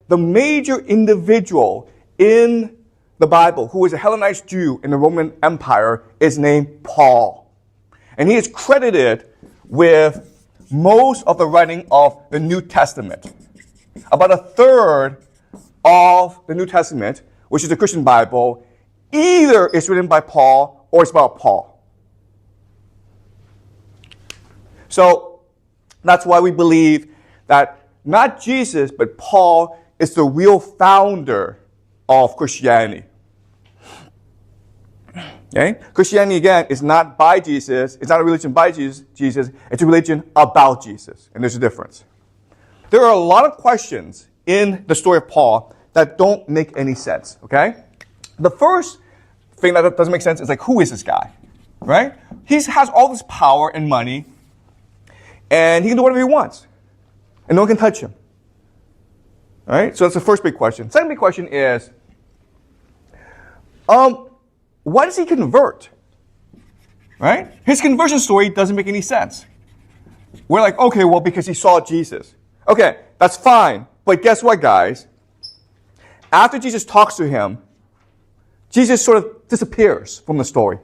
the major individual in the Bible who is a Hellenized Jew in the Roman Empire is named Paul. And he is credited with most of the writing of the New Testament. About a third of the New Testament, which is the Christian Bible, either is written by Paul or it's about Paul. So that's why we believe that not Jesus, but Paul is the real founder of Christianity. Okay? Christianity, again, is not by Jesus. It's not a religion by Jesus. It's a religion about Jesus. And there's a difference. There are a lot of questions in the story of Paul that don't make any sense. Okay? The first thing that doesn't make sense is like, who is this guy? Right? He has all this power and money, and he can do whatever he wants. And no one can touch him. All right? So that's the first big question. Second big question is, why does he convert? Right? His conversion story doesn't make any sense. We're like, okay, well, because he saw Jesus. Okay, that's fine. But guess what, guys? After Jesus talks to him, Jesus sort of disappears from the story.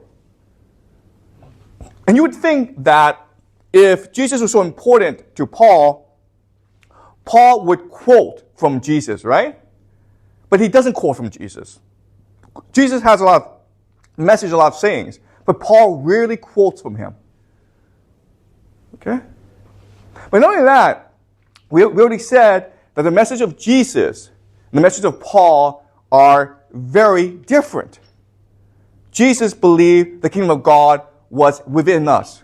And you would think that if Jesus was so important to Paul, Paul would quote from Jesus, right? But he doesn't quote from Jesus. Jesus has a lot of message, a lot of sayings, but Paul rarely quotes from him. Okay? But not only that, we already said that the message of Jesus and the message of Paul are very different. Jesus believed the kingdom of God was within us.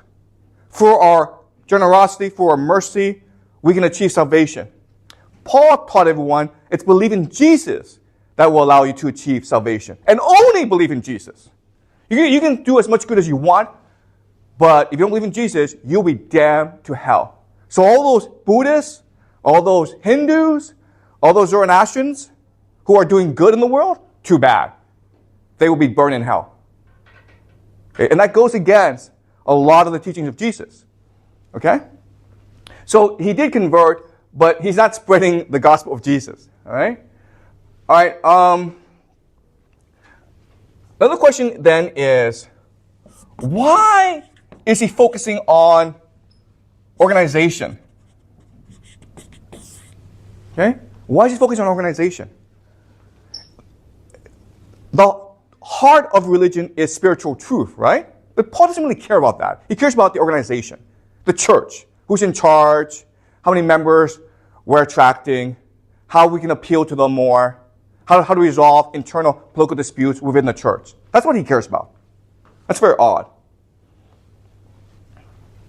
For our generosity, for our mercy, we can achieve salvation. Paul taught everyone it's believe in Jesus that will allow you to achieve salvation. And only believe in Jesus. You can do as much good as you want, but if you don't believe in Jesus, you'll be damned to hell. So all those Buddhists, all those Hindus, all those Zoroastrians who are doing good in the world, too bad. They will be burned in hell. Okay? And that goes against a lot of the teachings of Jesus. Okay? So he did convert, but he's not spreading the gospel of Jesus. All right? All right. Another question then is, why is he focusing on organization? Okay? Why is he focusing on organization? The heart of religion is spiritual truth, right? But Paul doesn't really care about that. He cares about the organization, the church, who's in charge, how many members we're attracting, how we can appeal to them more, how to resolve internal political disputes within the church. That's what he cares about. That's very odd.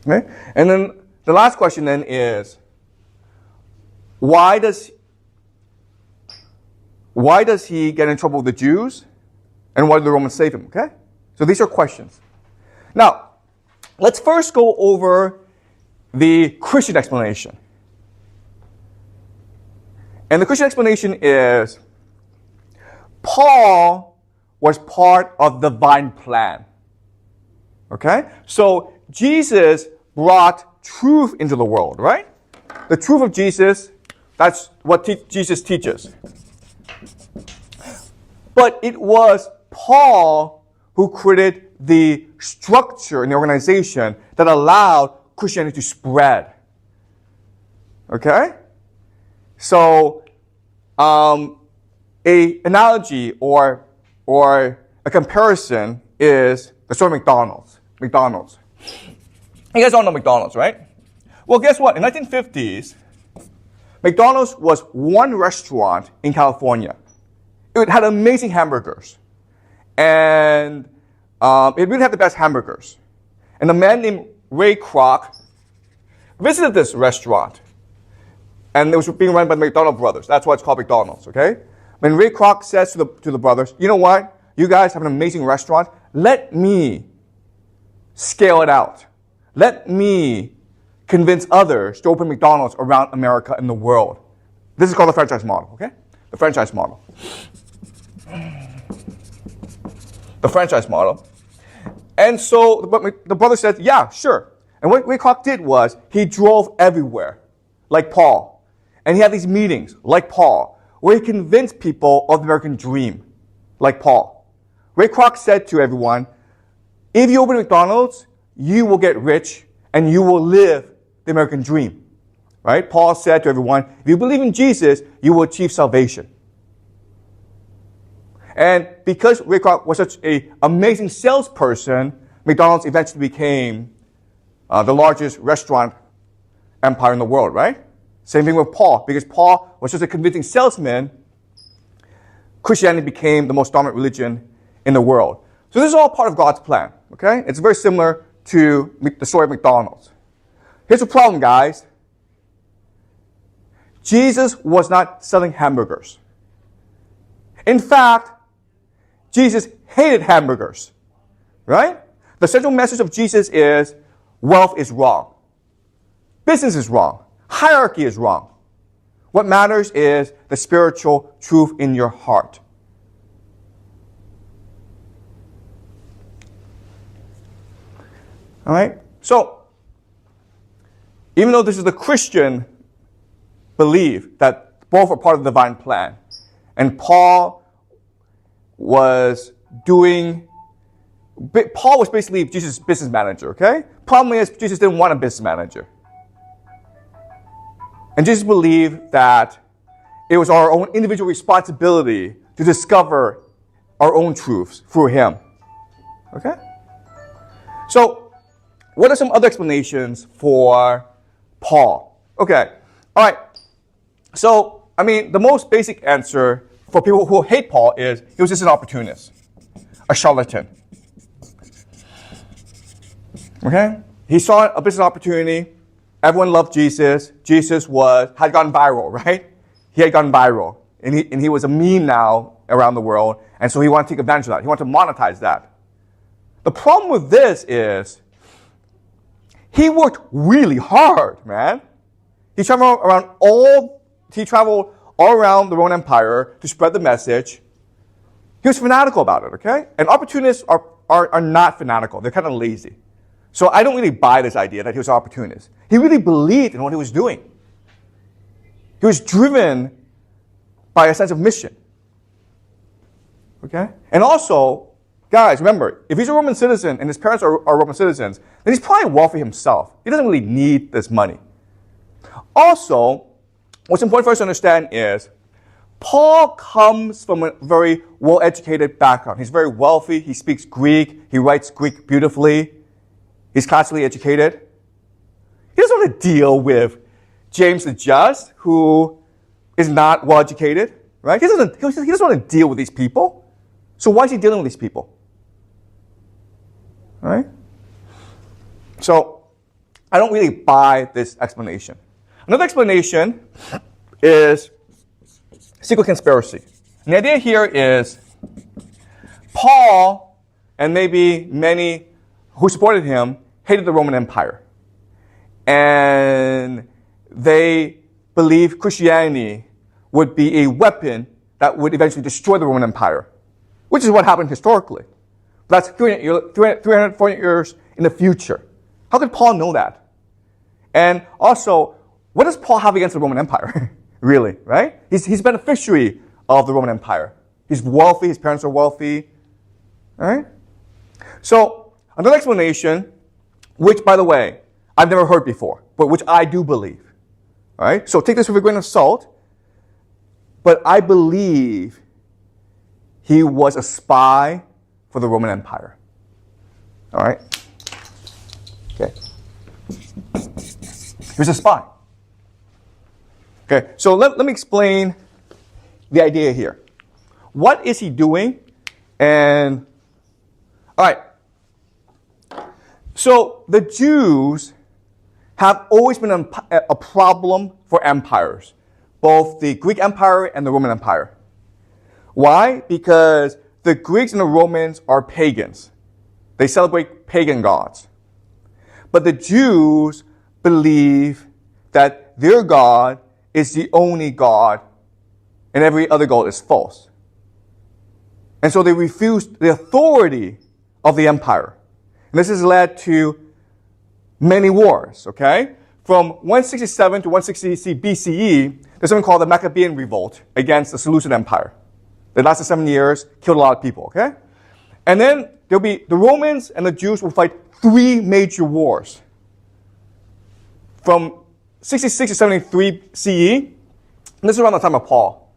Okay? And then the last question then is, why does he get in trouble with the Jews? And why did the Romans save him? Okay? So these are questions. Now, let's first go over the Christian explanation. And the Christian explanation is, Paul was part of the divine plan. Okay? So Jesus brought truth into the world, right? The truth of Jesus, that's what Jesus teaches. But it was Paul who created the structure and the organization that allowed Christianity to spread. Okay? So, a analogy or a comparison is the story of McDonald's. McDonald's. You guys all know McDonald's, right? Well, guess what? In the 1950s, McDonald's was one restaurant in California. It had amazing hamburgers. And it really had the best hamburgers. And a man named Ray Kroc visited this restaurant. And it was being run by the McDonald brothers. That's why it's called McDonald's, okay? When Ray Kroc says to the brothers, you know what? You guys have an amazing restaurant. Let me scale it out. Let me convince others to open McDonald's around America and the world. This is called the franchise model, okay? The franchise model. The franchise model. And so the brother said, yeah, sure. And what Ray Kroc did was he drove everywhere, like Paul. And he had these meetings, like Paul, where he convinced people of the American dream, like Paul. Ray Kroc said to everyone, if you open McDonald's, you will get rich and you will live the American dream. Right? Paul said to everyone, if you believe in Jesus, you will achieve salvation. And because Ray Kroc was such an amazing salesperson, McDonald's eventually became the largest restaurant empire in the world, right? Same thing with Paul. Because Paul was just a convincing salesman, Christianity became the most dominant religion in the world. So this is all part of God's plan, okay? It's very similar to the story of McDonald's. Here's the problem, guys. Jesus was not selling hamburgers. In fact, Jesus hated hamburgers, right? The central message of Jesus is wealth is wrong. Business is wrong. Hierarchy is wrong. What matters is the spiritual truth in your heart. All right? So, even though this is the Christian belief that both are part of the divine plan, and Paul was basically Jesus' business manager, okay? Problem is, Jesus didn't want a business manager. And Jesus believed that it was our own individual responsibility to discover our own truths through him. Okay? So, what are some other explanations for Paul? Okay. All right. So, the most basic answer for people who hate Paul is he was just an opportunist, a charlatan. Okay? He saw a business opportunity. Everyone loved Jesus. Jesus had gone viral, right? He had gone viral. And he was a meme now around the world. And so he wanted to take advantage of that. He wanted to monetize that. The problem with this is he worked really hard, man. He traveled all around the Roman Empire to spread the message. He was fanatical about it, okay? And opportunists are not fanatical. They're kind of lazy. So I don't really buy this idea that he was an opportunist. He really believed in what he was doing. He was driven by a sense of mission. Okay? And also, guys, remember, if he's a Roman citizen and his parents are Roman citizens, then he's probably wealthy himself. He doesn't really need this money. Also, what's important for us to understand is Paul comes from a very well-educated background. He's very wealthy. He speaks Greek. He writes Greek beautifully. He's classically educated. He doesn't want to deal with James the Just, who is not well-educated, right? He doesn't want to deal with these people. So why is he dealing with these people? All right? So I don't really buy this explanation. Another explanation is secret conspiracy. And the idea here is Paul, and maybe many who supported him, hated the Roman Empire. And they believed Christianity would be a weapon that would eventually destroy the Roman Empire, which is what happened historically. That's 300, 400 years in the future. How could Paul know that? And also, what does Paul have against the Roman Empire? Really, right? He's a beneficiary of the Roman Empire. He's wealthy, his parents are wealthy. All right? So, another explanation, which, by the way, I've never heard before, but which I do believe. All right? So take this with a grain of salt. But I believe he was a spy for the Roman Empire. All right? Okay. He was a spy. Okay, so let me explain the idea here. What is he doing? And, all right. So the Jews have always been a problem for empires, both the Greek Empire and the Roman Empire. Why? Because the Greeks and the Romans are pagans. They celebrate pagan gods. But the Jews believe that their God is the only God and every other God is false. And so they refused the authority of the empire. And this has led to many wars, okay? From 167 to 160 BCE, There's something called the Maccabean Revolt against the Seleucid Empire. It lasted 7 years, killed a lot of people, okay? And then there'll be the Romans and the Jews will fight 3 major wars. From 66 to 73 CE, and this is around the time of Paul.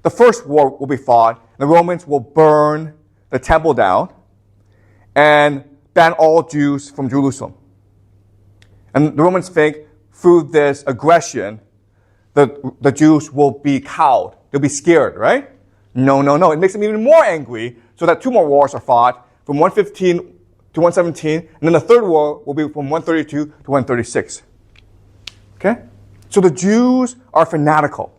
The first war will be fought, and the Romans will burn the temple down and ban all Jews from Jerusalem. And the Romans think through this aggression, the Jews will be cowed. They'll be scared, right? No. It makes them even more angry, so that 2 more wars are fought from 115 to 117, and then the third war will be from 132 to 136. Okay? So the Jews are fanatical.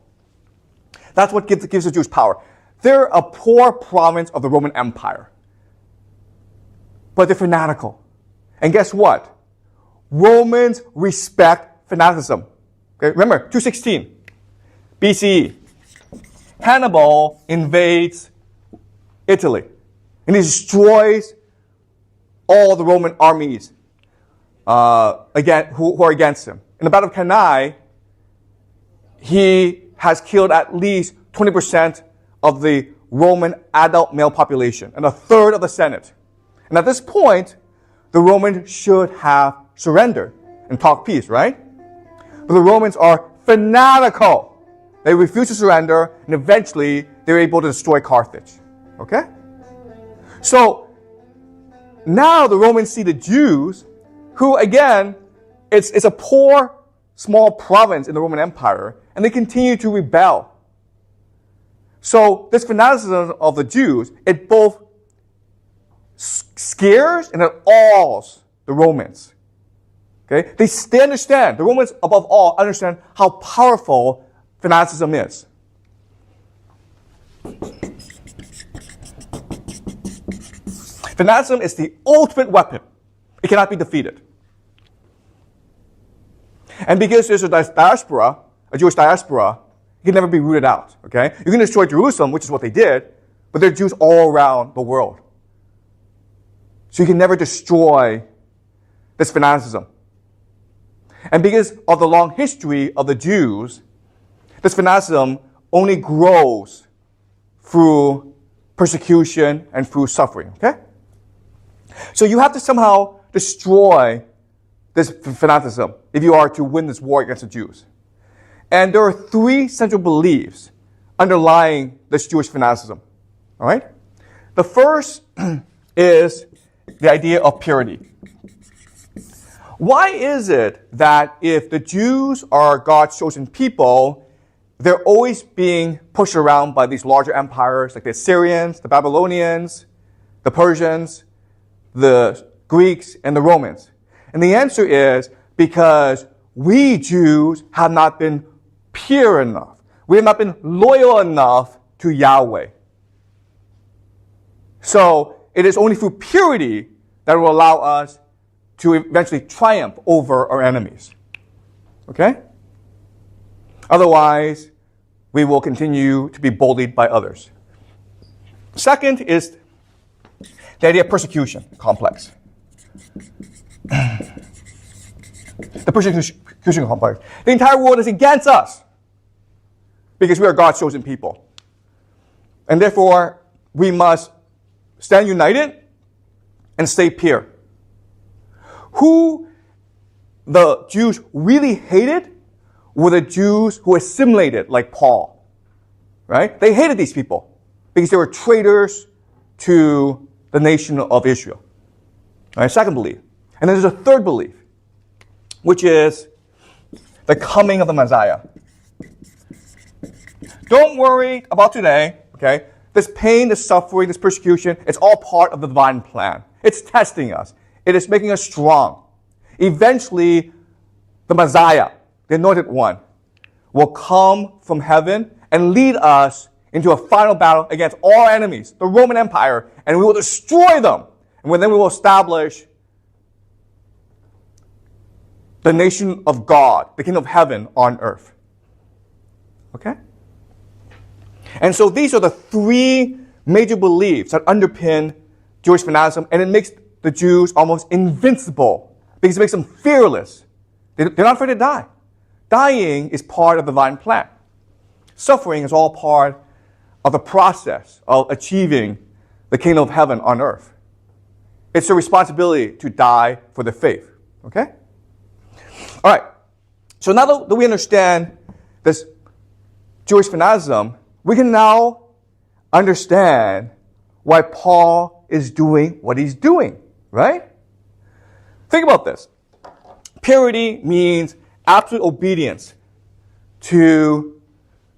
That's what gives the Jews power. They're a poor province of the Roman Empire. But they're fanatical. And guess what? Romans respect fanaticism. Okay? Remember, 216 BCE. Hannibal invades Italy. And he destroys all the Roman armies who are against him. In the Battle of Cannae, he has killed at least 20% of the Roman adult male population and a third of the Senate. And at this point, the Romans should have surrendered and talked peace, right? But the Romans are fanatical. They refuse to surrender, and eventually they're able to destroy Carthage. Okay? So now the Romans see the Jews, who again, it's a poor, small province in the Roman Empire, and they continue to rebel. So this fanaticism of the Jews, it both scares and it awes the Romans. Okay? They understand, the Romans above all understand how powerful fanaticism is. Fanaticism is the ultimate weapon. It cannot be defeated. And because there's a diaspora, a Jewish diaspora, it can never be rooted out. Okay? You can destroy Jerusalem, which is what they did, but there are Jews all around the world. So you can never destroy this fanaticism. And because of the long history of the Jews, this fanaticism only grows through persecution and through suffering. Okay? So you have to somehow destroy this fanaticism if you are to win this war against the Jews. And there are 3 central beliefs underlying this Jewish fanaticism. All right? The first is the idea of purity. Why is it that if the Jews are God's chosen people, they're always being pushed around by these larger empires like the Assyrians, the Babylonians, the Persians, the Greeks, and the Romans? And the answer is because we Jews have not been pure enough. We have not been loyal enough to Yahweh. So it is only through purity that will allow us to eventually triumph over our enemies. Okay? Otherwise, we will continue to be bullied by others. Second is the idea of persecution complex. The persecution complex. The entire world is against us because we are God's chosen people. And therefore, we must stand united and stay pure. Who the Jews really hated were the Jews who assimilated, like Paul. Right? They hated these people because they were traitors to the nation of Israel. All right, second belief. And then there's a third belief, which is the coming of the Messiah. Don't worry about today, okay? This pain, this suffering, this persecution, it's all part of the divine plan. It's testing us. It is making us strong. Eventually, the Messiah, the Anointed One, will come from heaven and lead us into a final battle against all our enemies, the Roman Empire, and we will destroy them. And then we will establish the nation of God, the kingdom of heaven on earth. Okay? And so these are the 3 major beliefs that underpin Jewish fanaticism, and it makes the Jews almost invincible because it makes them fearless. They're not afraid to die. Dying is part of the divine plan. suffering is all part of the process of achieving the kingdom of heaven on earth. It's a responsibility to die for the faith. Okay? All right. So now that we understand this Jewish fanaticism, we can now understand why Paul is doing what he's doing, right? Think about this. Purity means absolute obedience to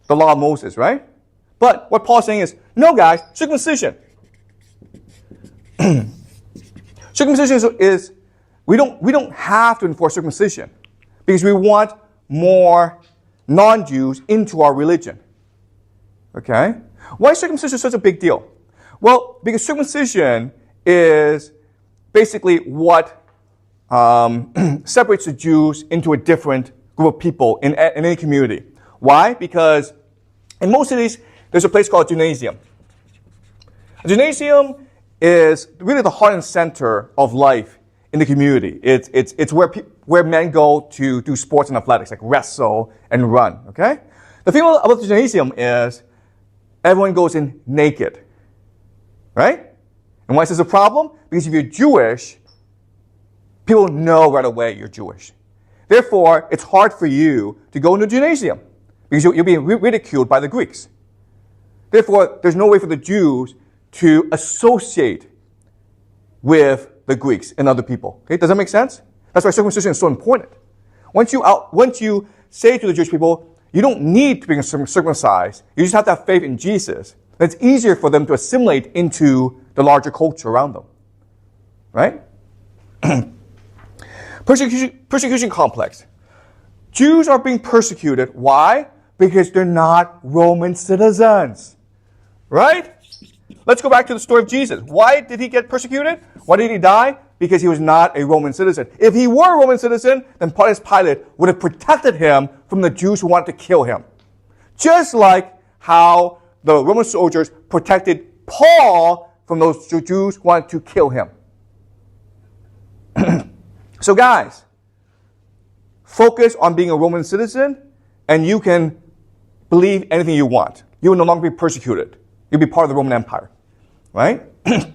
the law of Moses, right? But what Paul's saying is, no, guys, circumcision. Circumcision is we don't have to enforce circumcision because we want more non-Jews into our religion. Okay? Why is circumcision such a big deal? Well, because circumcision is basically what separates the Jews into a different group of people in any community. Why? Because in most cities, there's a place called a gymnasium. A gymnasium is really the heart and center of life in the community. It's where men go to do sports and athletics, like wrestle and run, okay? The thing about the gymnasium is everyone goes in naked, right? And why is this a problem? Because if you're Jewish, people know right away you're Jewish. Therefore, it's hard for you to go into a gymnasium because you'll be ridiculed by the Greeks. Therefore, there's no way for the Jews to associate with the Greeks and other people. Okay? Does that make sense? That's why circumcision is so important. Once you say to the Jewish people, you don't need to be circumcised, you just have to have faith in Jesus, then it's easier for them to assimilate into the larger culture around them. Right? Persecution complex. Jews are being persecuted. Why? Because they're not Roman citizens. Right? Let's go back to the story of Jesus. Why did he get persecuted? Why did he die? Because he was not a Roman citizen. If he were a Roman citizen, then Pontius Pilate would have protected him from the Jews who wanted to kill him. Just like how the Roman soldiers protected Paul from those Jews who wanted to kill him. So guys, focus on being a Roman citizen and you can believe anything you want. You will no longer be persecuted. You'll be part of the Roman Empire, right? And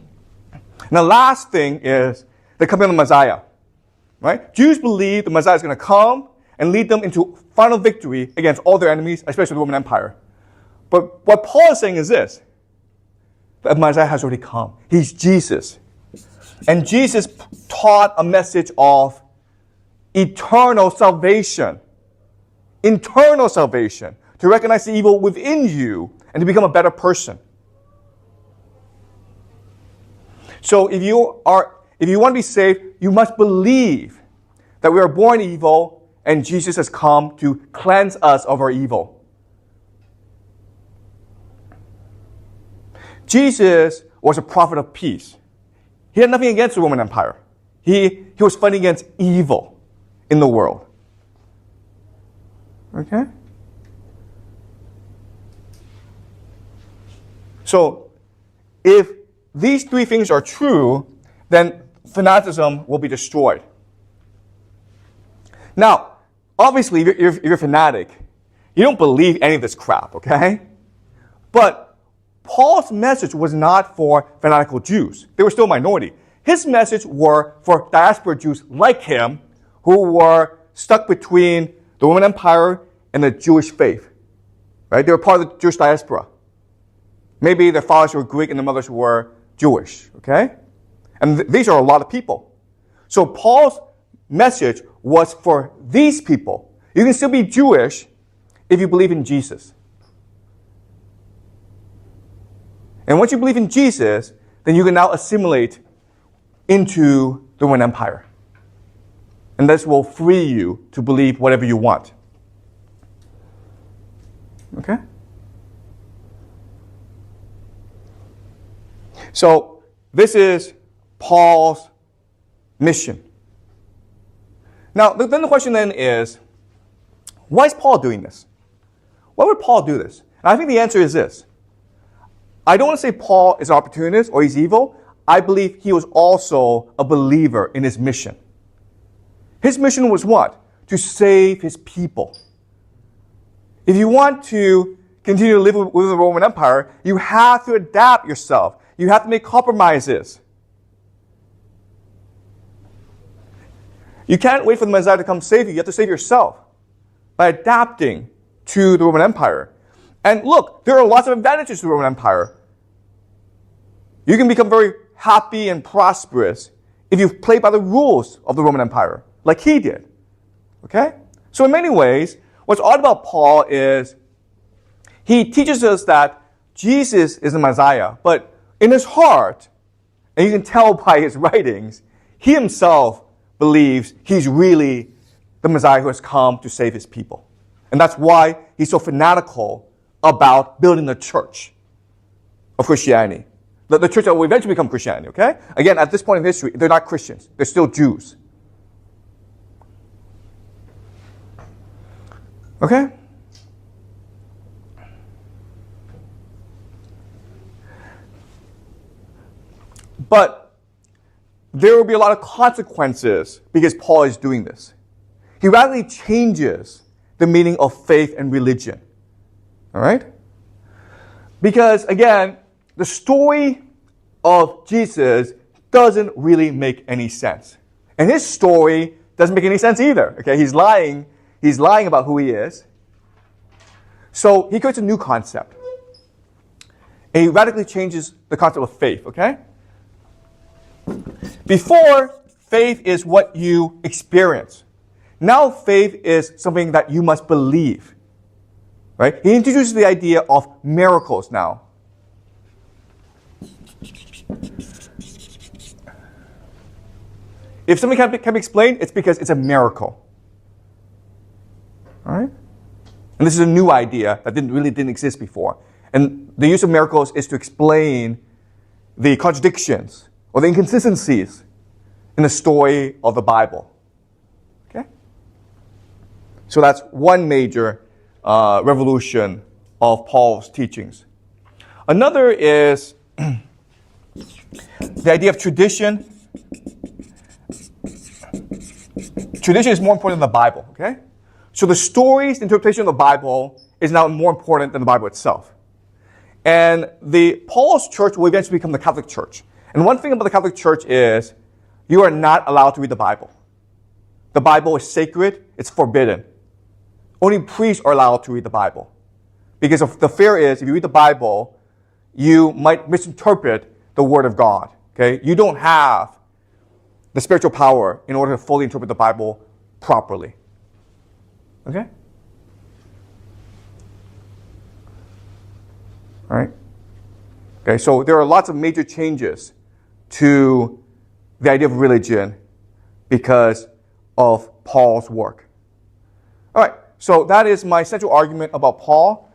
the last thing is the coming of the Messiah, right? Jews believe the Messiah is going to come and lead them into final victory against all their enemies, especially the Roman Empire. But what Paul is saying is this: the Messiah has already come. He's Jesus. And Jesus taught a message of eternal salvation. Internal salvation. To recognize the evil within you and to become a better person. So if you want to be saved, you must believe that we are born evil and Jesus has come to cleanse us of our evil. Jesus was a prophet of peace. He had nothing against the Roman Empire. He was fighting against evil in the world. Okay? So, if these three things are true, then fanaticism will be destroyed. Now, obviously, if you're a fanatic, you don't believe any of this crap, okay? But Paul's message was not for fanatical Jews. They were still a minority. His message were for diaspora Jews like him who were stuck between the Roman Empire and the Jewish faith. Right? They were part of the Jewish diaspora. Maybe their fathers were Greek and their mothers were Jewish. Okay? And these are a lot of people. So Paul's message was for these people. You can still be Jewish if you believe in Jesus. And once you believe in Jesus, then you can now assimilate into the Roman Empire. And this will free you to believe whatever you want. Okay? So, this is Paul's mission. Now, then the question then is, why is Paul doing this? Why would Paul do this? And I think the answer is this. I don't want to say Paul is an opportunist or he's evil. I believe he was also a believer in his mission. His mission was what? To save his people. If you want to continue to live with the Roman Empire, you have to adapt yourself. You have to make compromises. You can't wait for the Messiah to come save you. You have to save yourself by adapting to the Roman Empire. And look, there are lots of advantages to the Roman Empire. You can become very happy and prosperous if you play by the rules of the Roman Empire, like he did. Okay? So in many ways, what's odd about Paul is he teaches us that Jesus is the Messiah, but in his heart, and you can tell by his writings, he himself believes he's really the Messiah who has come to save his people. And that's why he's so fanatical about building the church of Christianity. The church that will eventually become Christianity, okay? Again, at this point in history, they're not Christians. They're still Jews. Okay? But there will be a lot of consequences because Paul is doing this. He radically changes the meaning of faith and religion. All right? Because, again, the story of Jesus doesn't really make any sense. And his story doesn't make any sense either. Okay? He's lying. He's lying about who he is. So he creates a new concept. And he radically changes the concept of faith. Okay? Before, faith is what you experience. Now faith is something that you must believe. Right? He introduces the idea of miracles now. If something can be explained, it's because it's a miracle. All right? And this is a new idea that didn't exist before. And the use of miracles is to explain the contradictions or the inconsistencies in the story of the Bible. Okay? So that's one major revolution of Paul's teachings. Another is the idea of tradition. Tradition is more important than the Bible, okay? So the stories, the interpretation of the Bible is now more important than the Bible itself. And Paul's church will eventually become the Catholic Church. And one thing about the Catholic Church is you are not allowed to read the Bible. The Bible is sacred. It's forbidden. Only priests are allowed to read the Bible. Because the fear is, if you read the Bible, you might misinterpret the Word of God. Okay? You don't have the spiritual power in order to fully interpret the Bible properly. Okay? All right? Okay, so there are lots of major changes to the idea of religion because of Paul's work. All right, so that is my central argument about Paul.